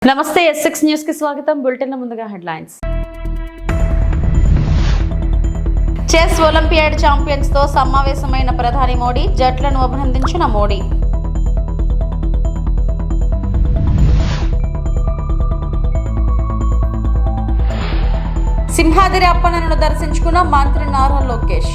నమస్తే S6 news కి స్వాగతం. బులెటిన్ ముందుగా హెడ్లైన్స్. చెస్ ఒలింపియాడ్ ఛాంపియన్స్ తో సమావేశమైన ప్రధాని మోడీ, జట్లను అభినందించిన మోడీ. సింహాద్రి అప్పన్నను దర్శించుకున్న మంత్రి నారా లోకేష్.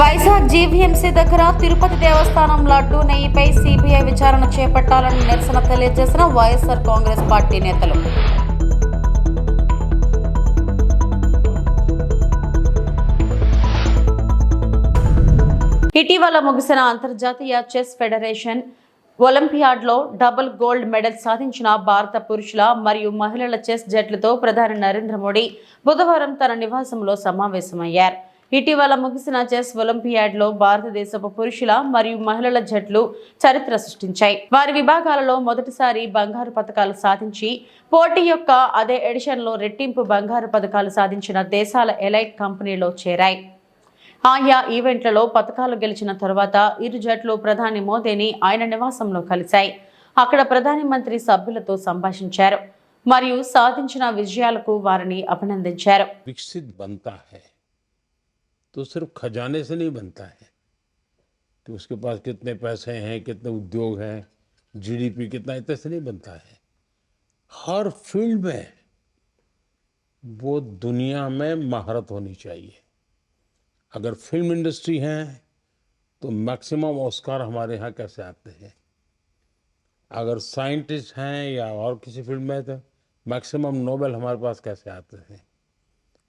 వైజాగ్ జీవీఎంసీ దగ్గర తిరుపతి దేవస్థానం లడ్డూ నెయ్యిపై సిబిఐ విచారణ చేపట్టాలని నిరసన తెలియజేసిన వైఎస్ఆర్ కాంగ్రెస్ పార్టీ నేతలు. ఇటీవల ముగిసిన అంతర్జాతీయ చెస్ ఫెడరేషన్ ఒలింపియాడ్లో డబుల్ గోల్డ్ మెడల్ సాధించిన భారత పురుషుల మరియు మహిళల చెస్ జట్లతో ప్రధాని నరేంద్ర మోడీ బుధవారం తన నివాసంలో సమావేశమయ్యారు. ఇటీవల ముగిసిన చెస్ ఒలింపియాడ్లో భారతదేశపు పురుషుల మరియు మహిళల జట్లు చరిత్ర సృష్టించాయి. వారి విభాగాలలో మొదటిసారి బంగారు పతకాలు సాధించి పోటీ యొక్క అదే ఎడిషన్లో రెట్టింపు బంగారు పతకాలు సాధించిన దేశాల ఎలైట్ కంపెనీలో చేరాయి. ఆయా ఈవెంట్లలో పతకాలు గెలిచిన తరువాత ఇరు జట్లు ప్రధాని మోదీని ఆయన నివాసంలో కలిశాయి. అక్కడ ప్రధాని మంత్రి సభ్యులతో సంభాషించారు మరియు సాధించిన విజయాలకు వారిని అభినందించారు. तो सिर्फ खजाने से नहीं बनता है कि उसके पास कितने पैसे हैं, कितने उद्योग हैं, जीडीपी कितना, इतने से नहीं बनता है. हर फील्ड में वो दुनिया में महारत होनी चाहिए. अगर फिल्म इंडस्ट्री है तो मैक्सिमम ऑस्कार हमारे यहाँ कैसे आते हैं. अगर साइंटिस्ट हैं या और किसी फील्ड में तो मैक्सिमम नोबेल हमारे पास कैसे आते हैं.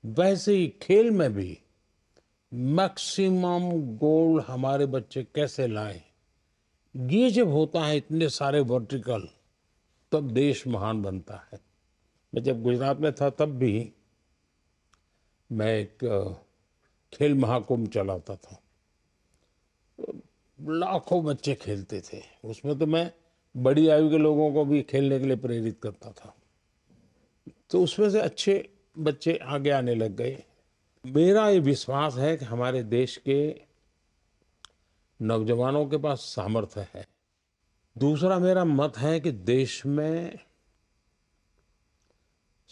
वैसे ही खेल में भी मैक्सिमम गोल्ड हमारे बच्चे कैसे लाएं. ये जब होता है इतने सारे वर्टिकल, तब देश महान बनता है. मैं जब गुजरात में था तब भी मैं एक खेल महाकुंभ चलाता था. लाखों बच्चे खेलते थे. उसमें तो मैं बड़ी आयु के लोगों को भी खेलने के लिए प्रेरित करता था. तो उसमें से अच्छे बच्चे आगे आने लग गए. मेरा ये विश्वास है कि हमारे देश के नौजवानों के पास सामर्थ्य है. दूसरा मेरा मत है कि देश में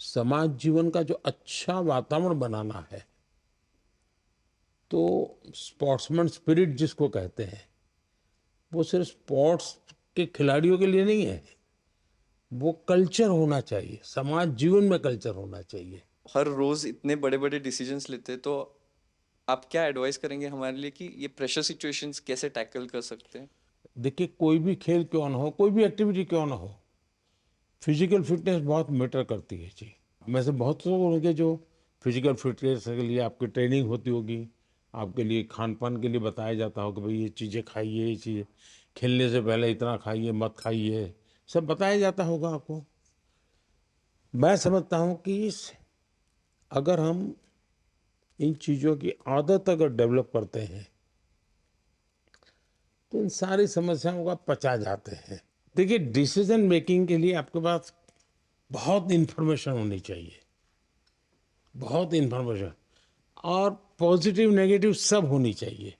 समाज जीवन का जो अच्छा वातावरण बनाना है, तो स्पोर्ट्समैन स्पिरिट जिसको कहते हैं, वो सिर्फ स्पोर्ट्स के खिलाड़ियों के लिए नहीं है. वो कल्चर होना चाहिए, समाज जीवन में कल्चर होना चाहिए. हर रोज़ इतने बड़े बड़े डिसीजंस लेते, तो आप क्या एडवाइस करेंगे हमारे लिए कि ये प्रेशर सिचुएशंस कैसे टैकल कर सकते हैं. देखिए, कोई भी खेल क्यों ना हो, कोई भी एक्टिविटी क्यों ना हो, फिजिकल फिटनेस बहुत मैटर करती है जी. में से बहुत लोग होंगे जो फिजिकल फिटनेस के लिए आपकी ट्रेनिंग होती होगी, आपके लिए खान पान के लिए बताया जाता होगा, भाई ये चीज़ें खाइए, ये चीज़ें खेलने से पहले इतना खाइए, मत खाइए, सब बताया जाता होगा आपको. मैं समझता हूँ कि अगर हम इन चीज़ों की आदत अगर डेवलप करते हैं तो इन सारी समस्याओं का पचा जाते हैं. देखिए, डिसीजन मेकिंग के लिए आपके पास बहुत इन्फॉर्मेशन होनी चाहिए, बहुत इन्फॉर्मेशन, और पॉजिटिव नेगेटिव सब होनी चाहिए.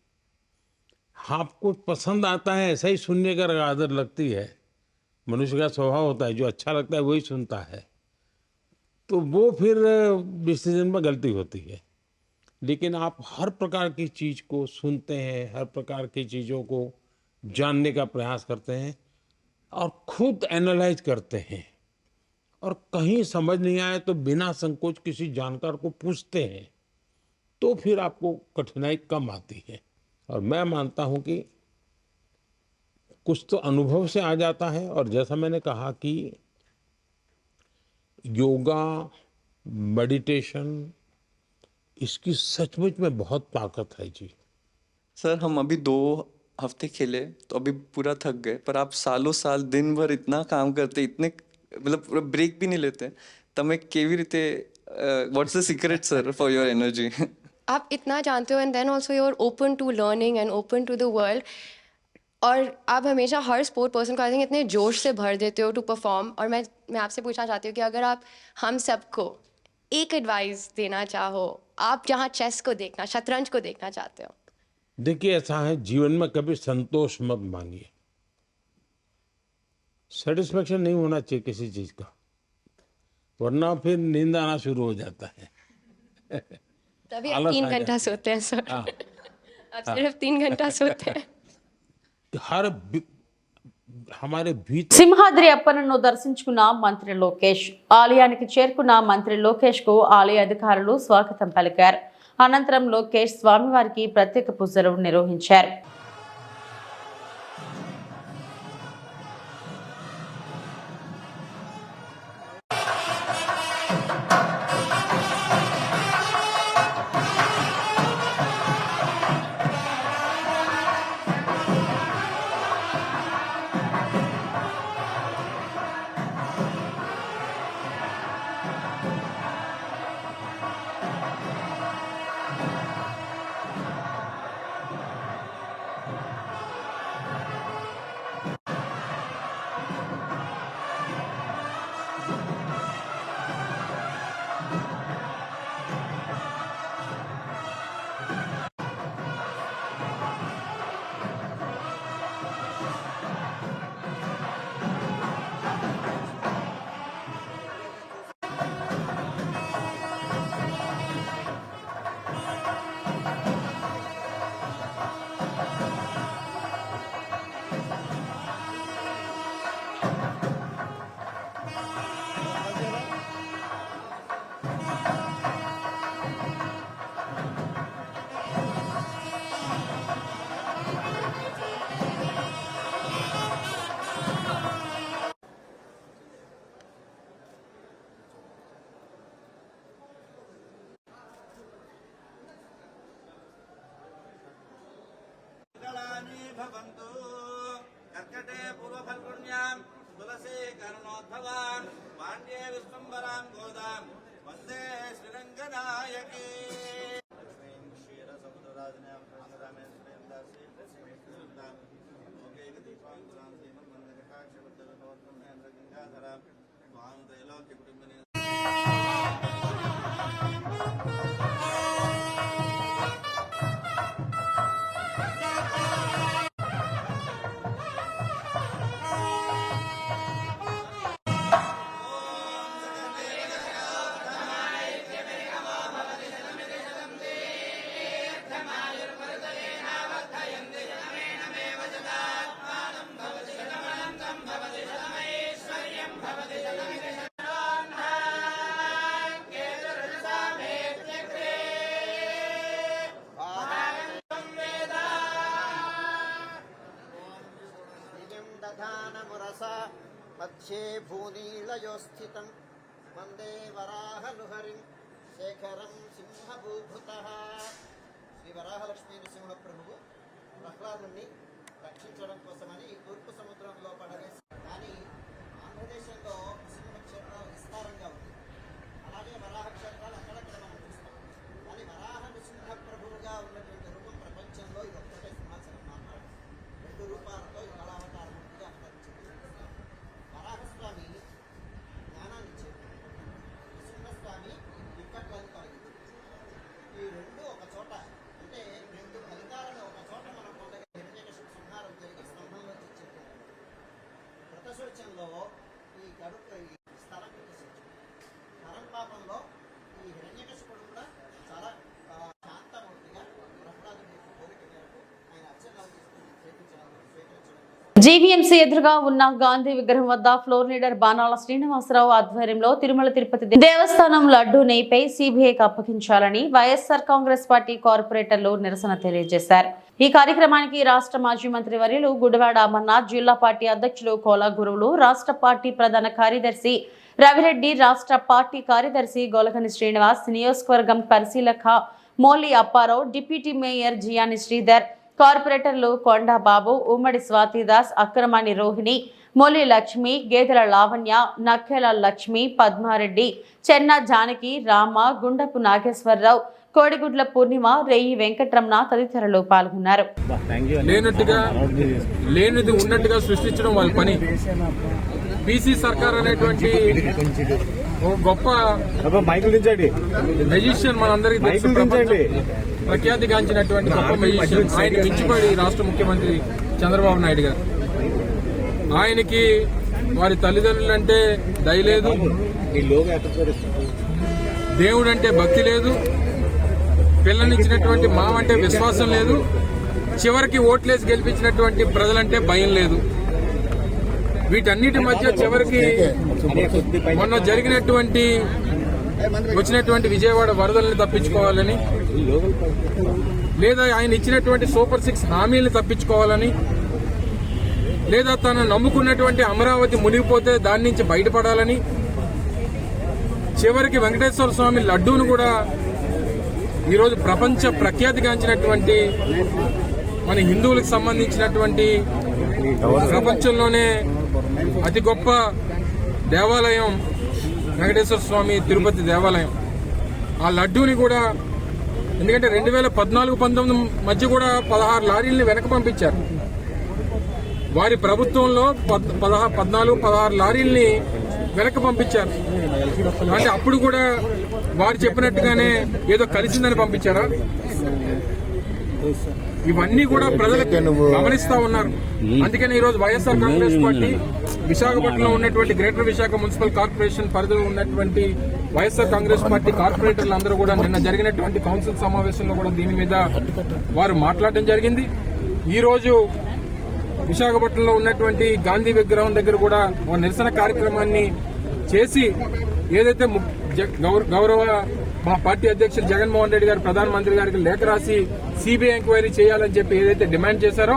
आपको पसंद आता है ऐसा ही सुनने का आदत लगती है. मनुष्य का स्वभाव होता है, जो अच्छा लगता है वही सुनता है, तो वो फिर डिसीजन में गलती होती है. लेकिन आप हर प्रकार की चीज़ को सुनते हैं, हर प्रकार की चीज़ों को जानने का प्रयास करते हैं और खुद एनालाइज करते हैं, और कहीं समझ नहीं आए तो बिना संकोच किसी जानकार को पूछते हैं, तो फिर आपको कठिनाई कम आती है. और मैं मानता हूँ कि कुछ तो अनुभव से आ जाता है. और जैसा मैंने कहा कि योगा, मेडिटेशन, इसकी सचमुच में बहुत ताकत है जी. सर, हम अभी 2 हफ्ते खेले तो अभी पूरा थक गए, पर आप सालों साल दिन भर इतना काम करते, इतने मतलब पूरा ब्रेक भी नहीं लेते, તમે કેવી રીતે what's the secret sir for your energy. आप इतना जानते हो and then also you are open to learning and open to the world, और आप हमेशा हर स्पोर्ट पर्सन को आई थिंक इतने जोश से भर देते हो टू परफॉर्म. और मैं आपसे पूछना चाहती हूँ कि अगर आप हम सबको एक एडवाइस देना चाहो, आप जहाँ चेस को देखना, शतरंज को देखना चाहते हो? देखिए, ऐसा है, जीवन में कभी संतोष मत मांगिए। सेटिस्फेक्शन नहीं होना चाहिए किसी चीज का, वरना फिर नींद आना शुरू हो जाता है। तभी आप आलस 3 आ घंटा जाता है। सोते हैं सर। हाँ। आप सिर्फ 3 घंटा सोते हैं। हमारे भीतर సింహాద్రి అప్పన్నను దర్శించుకున్న మంత్రి లోకేష్. ఆలయానికి చేరుకున్న మంత్రి లోకేష్ కు ఆలయ అధికారులు స్వాగతం పలికారు. అనంతరం లోకేష్ స్వామివారికి ప్రత్యేక పూజలు నిర్వహించారు. भवन्तु कर्कटे पूर्वफल्गुण्यां तुलसी कर्णोद्भवान् पाण्ड्ये विश्वम्बरां गोदां वन्दे श्रीरङ्गनायकी लक्ष्मीं क्षीरसमुद्रराजनां रामेश्वरीं दासीं लक्ष्मीं लोकैकदीपाङ्कुरां श्रीमन्मन्दकटाक्षवद्दलनोत्तम महेन्द्रगङ्गाधरां त्वां त्रैलोक्यकुटुम्बिनीं मध्ये भूनीलयोस्थितं वन्दे वराहनुहरिं शेखरं सिंहभूभुतः. శ్రీ వరాహలక్ష్మీ నృసింహ ప్రభువు ప్రహ్లాదుని రక్షించడం కోసమని తూర్పు సముద్రంలో పడవేసి, కానీ ఆంధ్రదేశంలో నృసింహ క్షేత్రాలు విస్తారంగా ఉంది. అలాగే వరాహ క్షేత్రాలు అక్కడక్కడ మనం చూస్తాం. కానీ వరాహ నృసింహ ప్రభువుగా ఉన్నటువంటి రూపం ప్రపంచంలో ఇది ఒక్కటే సింహాసనం మాత్రమే. 2 రూపాలతో ఈ కళావతారమూర్తిగా అవతరించింది. వరాహస్వామి జ్ఞానాన్ని ఇచ్చారు, నృసింహస్వామి వికట్లను కలిగించారు. ఈ రెండు ఒక చోట, అంటే 2 ఫలితాలను ఒక చోట మనం పొందగా హిరణ్యకశిపు సంహారం జరిగి స్తంభంలో తెచ్చారు. కృతశౌచంలో ఈ గడుపు ఈ స్థలం కృతశౌచం. పరంపాపంలో ఈ హిరణ్యకశిపుడు కూడా చాలా శాంతమూర్తిగా ప్రహ్లాదుడి కోరిక మేరకు ఆయన అర్చనలు స్వీకరించడం. జీవీఎంసీ ఎదురుగా ఉన్న గాంధీ విగ్రహం వద్ద ఫ్లోర్ లీడర్ బాణాల శ్రీనివాసరావు ఆధ్వర్యంలో తిరుమల తిరుపతి దేవస్థానం లడ్డూ నెయ్యిపై సిబిఐకి అప్పగించాలని వైఎస్ఆర్ కాంగ్రెస్ పార్టీ కార్పొరేటర్లు నిరసన తెలియజేశారు. ఈ కార్యక్రమానికి రాష్ట్ర మాజీ మంత్రి వర్యులు గుడివాడ అమర్నాథ్, జిల్లా పార్టీ అధ్యక్షులు కోలా గురువులు, రాష్ట్ర పార్టీ ప్రధాన కార్యదర్శి రవిరెడ్డి, రాష్ట్ర పార్టీ కార్యదర్శి గోలగని శ్రీనివాస్, నియోజకవర్గం పరిశీలక మోలి అప్పారావు, డిప్యూటీ మేయర్ జియాని శ్రీధర్, కార్పొరేటర్లు కొండా బాబు, ఉమ్మడి స్వాతిదాస్, అక్రమాణి రోహిణి, మొలి లక్ష్మి, గేదెల లావణ్య, నక్కెల లక్ష్మి, పద్మారెడ్డి, చెన్న జానకి, రామ, గుండపు నాగేశ్వరరావు, కోడిగుడ్ల పూర్ణిమ, రేయి వెంకటరమణ తదితరులు పాల్గొన్నారు. లేనిది ఉన్నట్టుగా సృష్టించడం వాళ్ళ పని. బీసీ సర్కార్ అనేటువంటి ఒక గొప్ప మెజిషియన్ మనందరికీ తెలుసు, ప్రఖ్యాతిగాంచినటువంటి గొప్ప మెజిషియన్. ఆయన మించిపోయి రాష్ట్ర ముఖ్యమంత్రి చంద్రబాబు నాయుడు గారు. ఆయనకి వారి తల్లిదండ్రులంటే దయ లేదు, దేవుడంటే భక్తి లేదు, పిల్లనిచ్చినటువంటి మావంటే విశ్వాసం లేదు, చివరికి ఓట్లేసి గెలిపించినటువంటి ప్రజలంటే భయం లేదు. వీటన్నిటి మధ్య చివరికి మొన్న వచ్చినటువంటి విజయవాడ వరదల్ని తప్పించుకోవాలని, లేదా ఆయన ఇచ్చినటువంటి సూపర్ 6 హామీలను తప్పించుకోవాలని, లేదా తను నమ్ముకున్నటువంటి అమరావతి మునిగిపోతే దాని నుంచి బయటపడాలని, చివరికి వెంకటేశ్వర స్వామి లడ్డూను కూడా ఈరోజు ప్రపంచ ప్రఖ్యాతిగాంచినటువంటి మన హిందువులకు సంబంధించినటువంటి ప్రపంచంలోనే అతి గొప్ప దేవాలయం వెంకటేశ్వర స్వామి తిరుపతి దేవాలయం. ఆ లడ్డూని కూడా, ఎందుకంటే 2014-19 మధ్య కూడా 16 లారీల్ని వెనక పంపించారు. వారి ప్రభుత్వంలో 14-16 లారీల్ని వెనక్కి పంపించారు. అంటే అప్పుడు కూడా వారు చెప్పినట్టుగానే ఏదో కలిసిందని పంపించారా? ఇవన్నీ కూడా ప్రజలు గమనిస్తా ఉన్నారు. అందుకని ఈరోజు వైఎస్ఆర్ కాంగ్రెస్ పార్టీ విశాఖపట్నంలో ఉన్నటువంటి గ్రేటర్ విశాఖ మున్సిపల్ కార్పొరేషన్ పరిధిలో ఉన్నటువంటి వైఎస్ఆర్ కాంగ్రెస్ పార్టీ కార్పొరేటర్లు అందరూ కూడా నిన్న జరిగినటువంటి కౌన్సిల్ సమావేశంలో కూడా దీని మీద వారు మాట్లాడడం జరిగింది. ఈ రోజు విశాఖపట్నంలో ఉన్నటువంటి గాంధీ విగ్రహం దగ్గర కూడా ఒక నిరసన కార్యక్రమాన్ని చేసి ఏదైతే గౌరవ మా పార్టీ అధ్యక్షులు జగన్మోహన్ రెడ్డి గారు ప్రధానమంత్రి గారికి లేఖ రాసి సిబిఐ ఎంక్వైరీ చేయాలని చెప్పి ఏదైతే డిమాండ్ చేశారో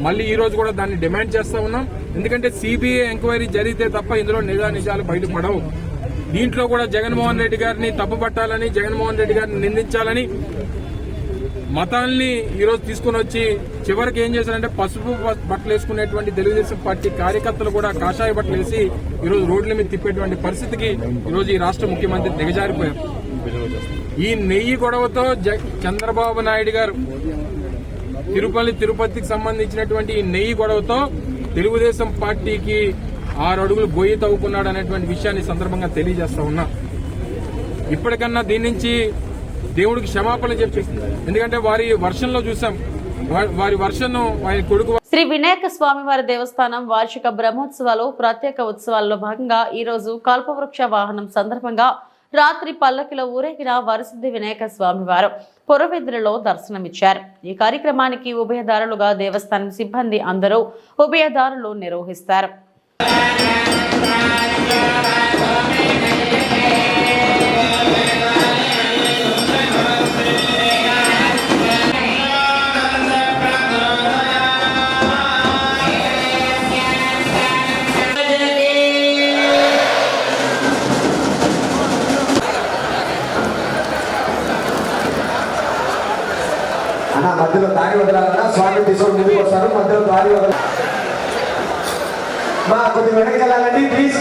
మళ్ళీ ఈ రోజు కూడా దాన్ని డిమాండ్ చేస్తా ఉన్నాం. ఎందుకంటే సిబిఐ ఎంక్వైరీ జరిగితే తప్ప ఇందులో నిజాలు బయటపడవు. దీంట్లో కూడా జగన్మోహన్ రెడ్డి గారిని తప్పుపట్టాలని, జగన్మోహన్ రెడ్డి గారిని నిందించాలని మతాల్ని ఈరోజు తీసుకుని వచ్చి చివరికి ఏం చేశారంటే పసుపు బట్టలు వేసుకునేటువంటి తెలుగుదేశం పార్టీ కార్యకర్తలు కూడా కాషాయ బట్టలు వేసి ఈరోజు రోడ్ల మీద తిప్పేటువంటి పరిస్థితికి ఈరోజు ఈ రాష్ట్ర ముఖ్యమంత్రి దిగజారిపోయారు. ఈ నెయ్యి గొడవతో చంద్రబాబు నాయుడు గారు తిరుపతికి సంబంధించినటువంటి ఈ నెయ్యి గొడవతో తెలుగుదేశం పార్టీకి 6 అడుగులు గొయ్యి తవ్వుకున్నాడు అనేటువంటి విషయాన్ని సందర్భంగా తెలియజేస్తా ఉన్నా. ఇప్పటికన్నా దీని నుంచి దేవుడికి క్షమాపణ చెప్పి, ఎందుకంటే వారి వర్షంలో చూసాం, వారి వర్షం వారి కొడుకు. శ్రీ వినాయక స్వామివారి దేవస్థానం వార్షిక బ్రహ్మోత్సవాలు ప్రత్యేక ఉత్సవాల్లో భాగంగా ఈ రోజు కల్పవృక్ష వాహనం సందర్భంగా రాత్రి పల్లకిలో ఊరేగిన వరసిద్ధి వినాయక స్వామివారు పురవీధులలో దర్శనమిచ్చారు. ఈ కార్యక్రమానికి ఉభయదారులుగా దేవస్థానం సిబ్బంది అందరూ ఉభయదారులు నిర్వహిస్తారు. మధ్యలో దారి వదలాలన్నా స్వామి తీసుకొని ముందుకు వస్తారు. మధ్యలో దారి వదల మా కొద్ది వెనక్కి వెళ్ళాలండి ప్లీజ్.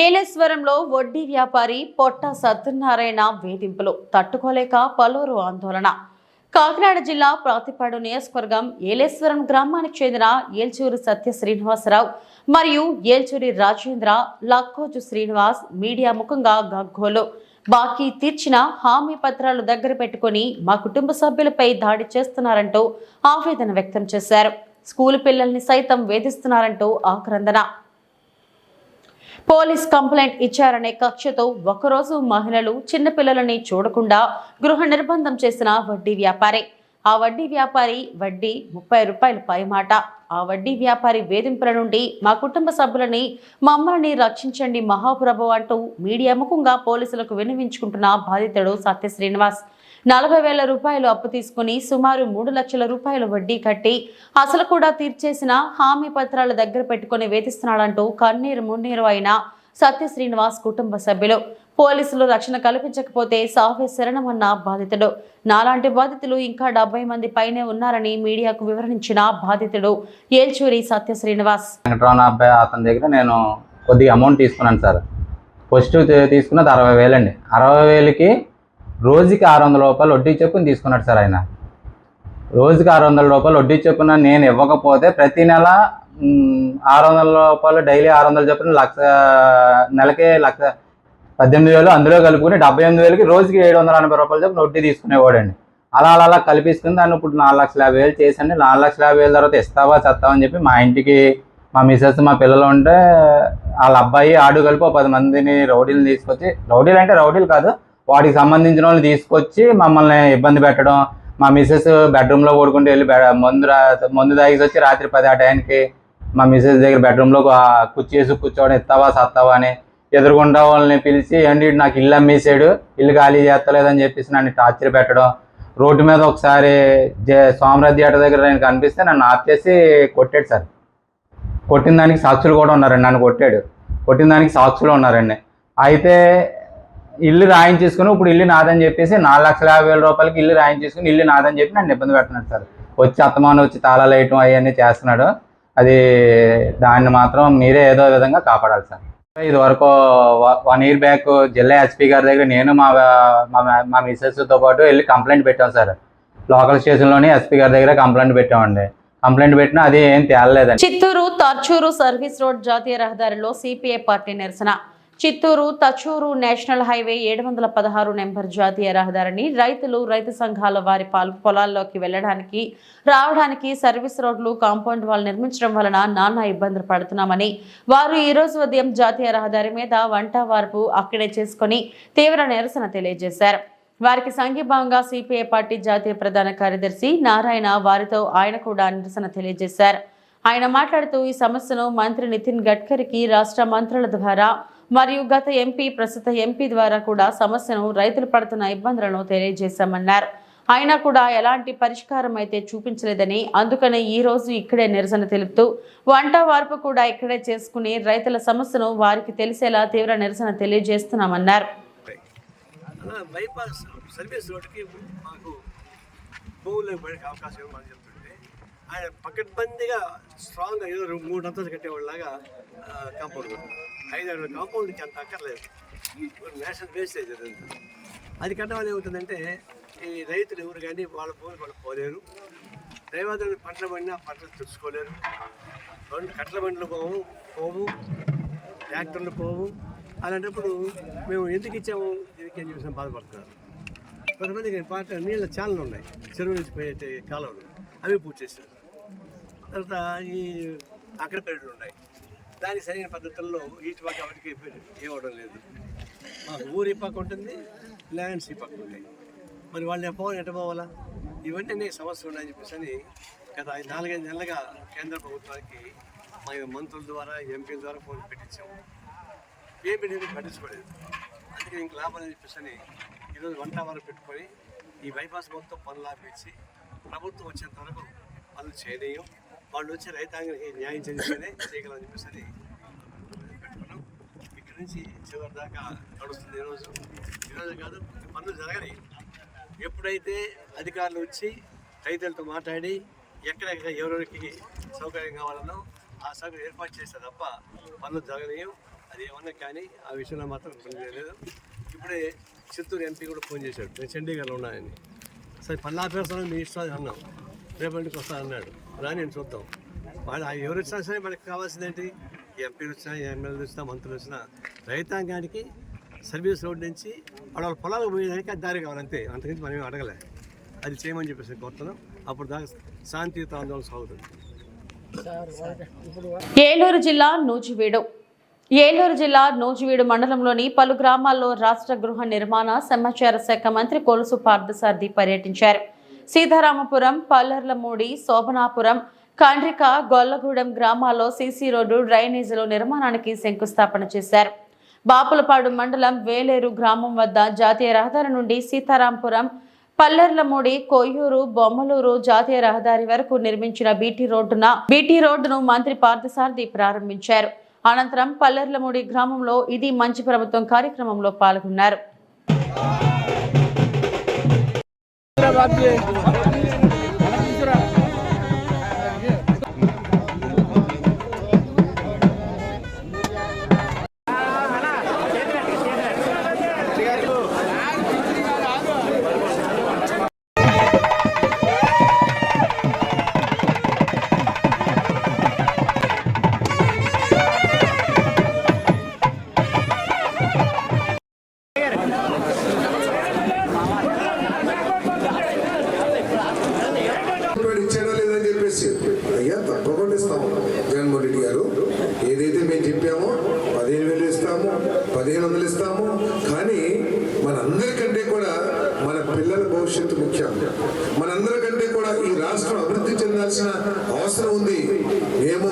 ఏలేశ్వరంలో వడ్డీ వ్యాపారి పొట్ట సత్యనారాయణ వేధింపులు తట్టుకోలేక పలువురు ఆందోళన. కాకినాడ జిల్లా ప్రాతిపాడు నియోజకవర్గం ఏలేశ్వరం గ్రామానికి చెందిన ఏల్చూరి సత్య శ్రీనివాసరావు మరియు ఏల్చూరి రాజేంద్ర, లక్కోజు శ్రీనివాస్ మీడియా ముఖంగా గగ్గోలు. బాకీ తీర్చిన హామీ పత్రాలు దగ్గర పెట్టుకుని మా కుటుంబ సభ్యులపై దాడి చేస్తున్నారంటూ ఆవేదన వ్యక్తం చేశారు. స్కూలు పిల్లల్ని సైతం వేధిస్తున్నారంటూ ఆక్రందన. పోలీస్ కంప్లైంట్ ఇచ్చారనే కక్షతో ఒకరోజు మహిళలు చిన్నపిల్లలని చూడకుండా గృహ నిర్బంధం చేసిన వడ్డీ వ్యాపారి. ఆ వడ్డీ వ్యాపారి వడ్డీ 30 రూపాయలు పైమాట. ఆ వడ్డీ వ్యాపారి వేధింపుల నుండి మా కుటుంబ సభ్యులని, మమ్మల్ని రక్షించండి మహాప్రభు అంటూ మీడియా ముఖంగా పోలీసులకు విన్నవించుకుంటున్న బాధితుడు సత్య శ్రీనివాస్ 40,000 రూపాయలు అప్పు తీసుకుని సుమారు 3 లక్షల రూపాయల వడ్డీ కట్టి అసలు కూడా తీర్చేసిన హామీ పత్రాల దగ్గర పెట్టుకుని వేధిస్తున్నాడంటూ కన్నీరు మున్నీరు అయిన సత్య శ్రీనివాస్ కుటుంబ సభ్యులు. పోలీసులు రక్షణ కల్పించకపోతే సావే శరణమన్న బాధితుడు. నాలాంటి బాధితులు ఇంకా 70 మంది పైనే ఉన్నారని మీడియాకు వివరించిన బాధితుడు ఏల్చూరి సత్య శ్రీనివాస్. అబ్బాయి అతని దగ్గర నేను కొద్దిగా అమౌంట్ తీసుకున్నాను సార్. ఫస్ట్ తీసుకున్నది 60,000 అండి. 60,000కి రోజుకి 600 రూపాయలు వడ్డీ చొప్పున తీసుకున్నాడు సార్ ఆయన. రోజుకి 600 రూపాయలు వడ్డీ చొప్పున నేను ఇవ్వకపోతే ప్రతి నెల 600 రూపాయలు డైలీ 600 చొప్పున నెలకి 18,000 అందులో కలుపుకుని 78,000కి రోజుకి 780 రూపాయలు చొప్పున వడ్డీ తీసుకునేవాడండి. అలా కలిపిస్తుంది. దాన్ని ఇప్పుడు 4,50,000 చేసండి. 4,50,000 తర్వాత ఇస్తావా చస్తావని చెప్పి మా ఇంటికి మా మిసెస్ మా పిల్లలు ఉంటే వాళ్ళ అబ్బాయి ఆడు కలిపి 10 మందిని రౌడీలు తీసుకొచ్చి, రౌడీలు అంటే రౌడీలు కాదు, వాడికి సంబంధించిన వాళ్ళని తీసుకొచ్చి మమ్మల్ని ఇబ్బంది పెట్టడం. మా మిసెస్ బెడ్రూమ్లో పడుకుంటూ వెళ్ళి మందు తాగేసి వచ్చి రాత్రి 10 ఆ టైంకి మా మిసెస్ దగ్గర బెడ్రూమ్లో కూర్చోవడం, ఇస్తావా సత్తావా అని ఎదురుగుండా వాళ్ళని పిలిచి, ఏంటి నాకు ఇల్లు అమ్మేసాడు, ఇల్లు ఖాళీ చేస్తలేదని చెప్పేసి నన్ను టార్చర్ పెట్టడం. రోడ్డు మీద ఒకసారి సోమరాజ్ థియేటర్ దగ్గర నేను కనిపిస్తే నన్ను ఆఫ్ చేసి కొట్టాడు సార్. కొట్టిన దానికి సాక్షులు కూడా ఉన్నారండి. నన్ను కొట్టిన దానికి సాక్షులు ఉన్నారండి. అయితే ఇల్లు రాయించేసుకుని ఇప్పుడు ఇల్లు నాదని చెప్పేసి 4,50,000 రూపాయలకి ఇల్లు రాయించేసుకుని ఇల్లు నాదని చెప్పి నన్ను ఇబ్బంది పెడుతున్నాడు సార్. వచ్చి అత్తమాను వచ్చి తాళాలు వేయటం అవన్నీ చేస్తున్నాడు. అది దాన్ని మాత్రం మీరే ఏదో విధంగా కాపాడాలి సార్. ఇది వరకు 1 year బ్యాక్ జిల్లా ఎస్పీ గారి దగ్గర నేను మా మిసెస్తో పాటు వెళ్ళి కంప్లైంట్ పెట్టాం సార్. లోకల్ స్టేషన్లోని ఎస్పీ గారి దగ్గర కంప్లైంట్ పెట్టామండి. కంప్లైంట్ పెట్టినా అది ఏం తేలలేదండి. చిత్తూరు తర్చూరు సర్వీస్ రోడ్ జాతీయ రహదారిలో సిపిఐ పార్టీ నిరసన. చిత్తూరు తచూరు నేషనల్ హైవే 716 నెంబర్ జాతీయ రహదారిని రైతు సంఘాల వారి పొలాల్లోకి వెళ్లడానికి రావడానికి సర్వీస్ రోడ్లు కాంపౌండ్ వాల్ నిర్మించడం వలన నానా ఇబ్బందులు పడుతున్నామని వారు ఈ రోజు ఉదయం జాతీయ రహదారి మీద వంట వార్పు అక్కడే చేసుకుని తీవ్ర నిరసన తెలియజేశారు. వారికి సంఘీభావంగా సిపిఐ పార్టీ జాతీయ ప్రధాన కార్యదర్శి నారాయణ వారితో ఆయన కూడా నిరసన తెలియజేశారు. ఆయన మాట్లాడుతూ ఈ సమస్యను మంత్రి నితిన్ గడ్కరీకి రాష్ట్ర మంత్రుల ద్వారా మరియు గత ఎంపీ ప్రస్తుత ఎంపీ ద్వారా కూడా సమస్యను రైతులు పడుతున్న ఇబ్బందులను తెలియజేశామన్నారు. అయినా కూడా ఎలాంటి పరిష్కారం అయితే చూపించలేదని, అందుకనే ఈ రోజు ఇక్కడే నిరసన తెలుపుతూ వంట వార్పు కూడా ఇక్కడే చేసుకుని రైతుల సమస్యను వారికి తెలిసేలా తీవ్ర నిరసన తెలియజేస్తున్నామన్నారు. బైపాస్ సర్వీస్ రోడ్డుకి మాకు భూములు పడే అవకాశం ఇవ్వమని చెప్తుంటే ఆయన పకడ్బందీగా స్ట్రాంగ్గా ఏదో 3 అంతస్తులు కట్టేవాళ్ళలాగా కాంపౌండ్ 5-6 కాంపౌండ్కి అంత అక్కర్లేదు. నేషనల్ వేస్టేజ్ అది కట్టమని ఏమవుతుందంటే ఈ రైతులు ఎవరు కానీ వాళ్ళ భూములు వాళ్ళు పోలేరు. దైవాదాన్ని పంటలు పండినా పంటలు తెచ్చుకోలేరు. కట్టల బండ్లు పోవు, ట్రాక్టర్లు పోవు. అలాంటప్పుడు మేము ఎందుకు ఇచ్చాము దీనికి అని చెప్పి బాధపడుతున్నారు. కొంతమందికి నీళ్ళ ఛానళ్ళు ఉన్నాయి, చెరువు నుంచి పోయే కాలువలు, అవి పూర్తి చేశారు. తర్వాత ఈ అక్కడ పెరడులు ఉన్నాయి, దానికి సరైన పద్ధతుల్లో ఈటి పక్క వాటికి ఇవ్వడం లేదు. మాకు ఊరు ఈ పక్క ఉంటుంది, ల్యాండ్స్ ఈ పక్క ఉంటాయి. మరి వాళ్ళు ఎట్ట పోవాలా? ఇవన్నీ అనేక సమస్యలు ఉన్నాయని చెప్పేసి గత 4-5 నెలలుగా కేంద్ర ప్రభుత్వానికి మా మంత్రుల ద్వారా ఎంపీల ద్వారా ఫోన్ పెట్టించాము. ఏం పెట్టింది పట్టించుకోలేదు. అందుకే ఇంక లాభం అని చెప్పేసి ఈరోజు వంట వారు పెట్టుకొని ఈ బైపాస్ మొత్తం పనులు ఆపించి ప్రభుత్వం వచ్చేంత వరకు పనులు చేయలేయం. వాళ్ళు వచ్చి రైతాంగానికి న్యాయం చేస్తేనే చేయగలని చెప్పేసి పెట్టుకున్నాం. ఇక్కడి నుంచి చివరి దాకా నడుస్తుంది. ఈరోజు కాదు, పనులు జరగని ఎప్పుడైతే అధికారులు వచ్చి రైతులతో మాట్లాడి ఎక్కడెక్కడ ఎవరెవరికి సౌకర్యం కావాలనో ఆ సౌకర్యం ఏర్పాటు చేస్తే తప్ప పనులు జరగలేవు. అది ఏమన్నా కానీ ఆ విషయంలో మాత్రం ఇబ్బంది లేదు. ఇప్పుడే చిత్తూరు ఎంపీ కూడా ఫోన్ చేశాడు, నేను చండీగఢ్లో ఉన్నాయని. సరే పల్లాపేస్తాను మీ ఇష్టం అన్నాం, రేపటికి వస్తా అన్నాడు. రాని నేను చూద్దాం. వాళ్ళు ఎవరు వచ్చినా సరే మనకి కావాల్సిందేంటి, ఎంపీలు వచ్చినా ఎమ్మెల్యేలు వచ్చినా మంత్రులు వచ్చినా రైతాంగానికి సర్వీస్ రోడ్ నుంచి వాళ్ళ పొలాలకు పోయేదానికి అది దారి కావాలి అంతే, అంతకుమించి మనం అడగలే. అది చేయమని చెప్పేసి కోరుతున్నాం. అప్పుడు దాకా శాంతియుత ఆందోళన సాగుతుంది. ఏలూరు జిల్లా నూజివీడు మండలంలోని పలు గ్రామాల్లో రాష్ట్ర గృహ నిర్మాణ సమాచార శాఖ మంత్రి కొలుసు పార్థసారథి పర్యటించారు. సీతారామపురం, పల్లర్లమూడి, శోభనాపురం, కండ్రిక, గొల్లగూడెం గ్రామాల్లో సీసీ రోడ్డు, డ్రైనేజీల నిర్మాణానికి శంకుస్థాపన చేశారు. బాపులపాడు మండలం వేలేరు గ్రామం వద్ద జాతీయ రహదారి నుండి సీతారాంపురం, పల్లెర్లమూడి, కొయ్యూరు, బొమ్మలూరు జాతీయ రహదారి వరకు నిర్మించిన బీటీ రోడ్డును మంత్రి పార్థసారథి ప్రారంభించారు. అనంతరం పల్లెర్లమూడి గ్రామంలో ఇది మంచి ప్రభుత్వం కార్యక్రమంలో పాల్గొన్నారు. అయ్యా తప్పకుండా ఇస్తాము. జగన్మోహన్ రెడ్డి గారు ఏదైతే మేము చెప్పామో 15,000 ఇస్తాము, 1,500 ఇస్తాము. కానీ మనందరికంటే కూడా మన పిల్లల భవిష్యత్తు ముఖ్యం. మనందరికంటే కూడా ఈ రాష్ట్రం అభివృద్ధి చెందాల్సిన అవసరం ఉంది. మేము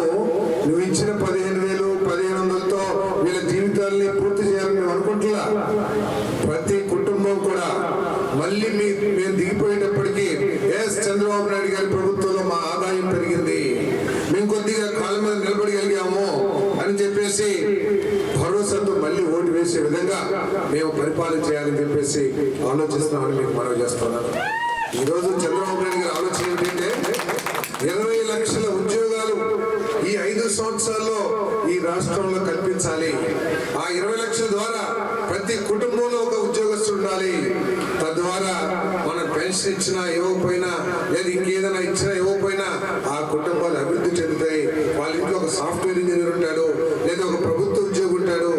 నువ్వు ఇచ్చిన 15,000, 1,500తో వీళ్ళ జీవితాలని పూర్తి చేయాలని మేము అనుకుంటున్నా. ప్రతి కుటుంబం కూడా మళ్ళీ మేము దిగిపోయేటప్పటికీ చంద్రబాబు నాయుడు గారి ప్రభుత్వంలో మా ఆదాయం పెరిగింది, మేము కొద్దిగా కాళ్ళ మీద నిలబడగలిగాము అని చెప్పేసి భరోసాతో మళ్ళీ ఓటు వేసే విధంగా మేము పరిపాలన చేయాలని చెప్పేసి ఆలోచిస్తున్నామని మీకు మనవి చేస్తున్నాను. ఈరోజు చంద్రబాబు నాయుడు గారి ఆలోచన ఏంటంటే 20 లక్షల ఉద్యోగాలు ఈ 5 సంవత్సరాల్లో ఈ రాష్ట్రంలో కల్పించాలి. ఆ 20 లక్షల ద్వారా ప్రతి కుటుంబంలో ఒక ఉద్యోగస్తుడు ఉండాలి. తద్వారా మనం పెన్షన్ ఇచ్చినా ఇవ్వకపోయినా, లేదా ఇంకేదైనా ఇచ్చినా ఇవ్వకపోయినా ఆ కుటుంబాలు అభివృద్ధి చెందుతాయి. వాళ్ళ ఇంట్లో ఒక సాఫ్ట్వేర్ ఇంజనీర్ ఉంటాడు, లేదా ఒక ప్రభుత్వ ఉద్యోగి ఉంటాడు.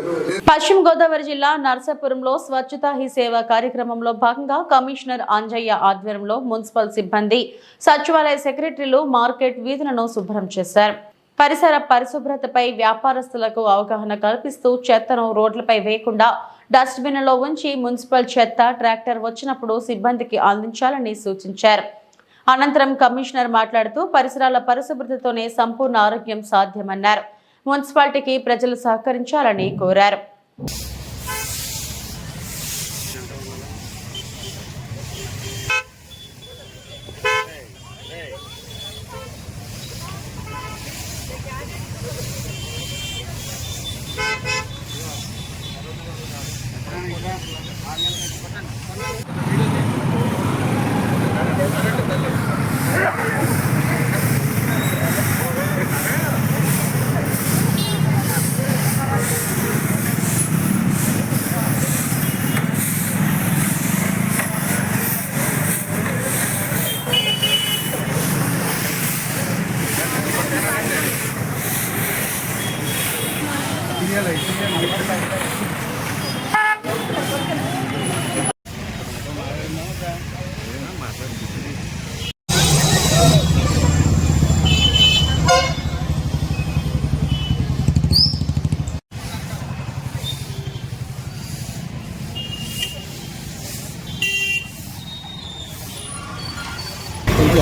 పశ్చిమ గోదావరి జిల్లా నర్సాపురంలో స్వచ్ఛతా హీ సేవ కార్యక్రమంలో భాగంగా కమిషనర్ అంజయ్య ఆధ్వర్యంలో మున్సిపల్ సిబ్బంది, సచివాలయ సెక్రటరీలు మార్కెట్ వీధులను శుభ్రం చేశారు. పరిసర పరిశుభ్రతపై వ్యాపారస్తులకు అవగాహన కల్పిస్తూ చెత్తను రోడ్లపై వేయకుండా డస్ట్బిన్లలో ఉంచి మున్సిపల్ చెత్త ట్రాక్టర్ వచ్చినప్పుడు సిబ్బందికి అందించాలని సూచించారు. అనంతరం కమిషనర్ మాట్లాడుతూ పరిసరాల పరిశుభ్రతతోనే సంపూర్ణ ఆరోగ్యం సాధ్యమన్నారు. మున్సిపాలిటీకి ప్రజలు సహకరించాలని కోరారు.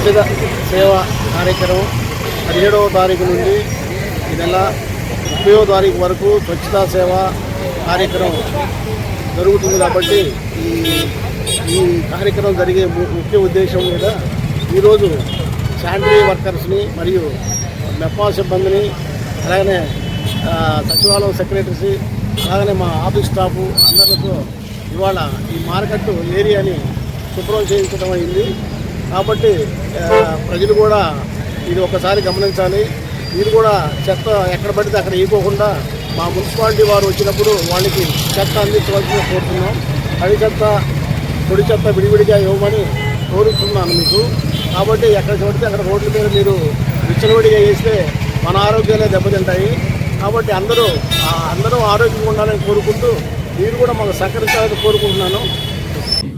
ఉచిత సేవ కార్యక్రమం 17వ తారీఖు నుండి ఈ నెల 30వ తారీఖు వరకు స్వచ్ఛతా సేవ కార్యక్రమం జరుగుతుంది. కాబట్టి ఈ కార్యక్రమం జరిగే ముఖ్య ఉద్దేశం మీద ఈరోజు శానిటరీ వర్కర్స్ని మరియు మెప్పా సిబ్బందిని, అలాగనే సచివాలయం సెక్రటరీస్, అలాగనే మా ఆఫీస్ స్టాఫ్ అందరితో ఇవాళ ఈ మార్కెట్ ఏరియాని శుభ్రం చేయించడం అయింది. కాబట్టి ప్రజలు కూడా ఇది ఒకసారి గమనించాలి. మీరు కూడా చెత్త ఎక్కడ పడితే అక్కడ వేయకోకుండా మా మున్సిపాలిటీ వారు వచ్చినప్పుడు వాళ్ళకి చెత్త అందించవలసిన కోరుతున్నాం. తడి చెత్త పొడి చెత్త విడివిడిగా ఇవ్వమని కోరుతున్నాను మీకు. కాబట్టి ఎక్కడ చూడితే అక్కడ రోడ్ల మీద మీరు విచ్చలవిడిగా వేస్తే మన ఆరోగ్యాలే దెబ్బతింటాయి. కాబట్టి అందరూ ఆరోగ్యంగా ఉండాలని కోరుకుంటూ మీరు కూడా మాకు సహకరించాలని కోరుకుంటున్నాను.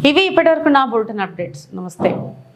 ఇవి ఇప్పటివరకు నా బులెటిన్ అప్డేట్స్. నమస్తే.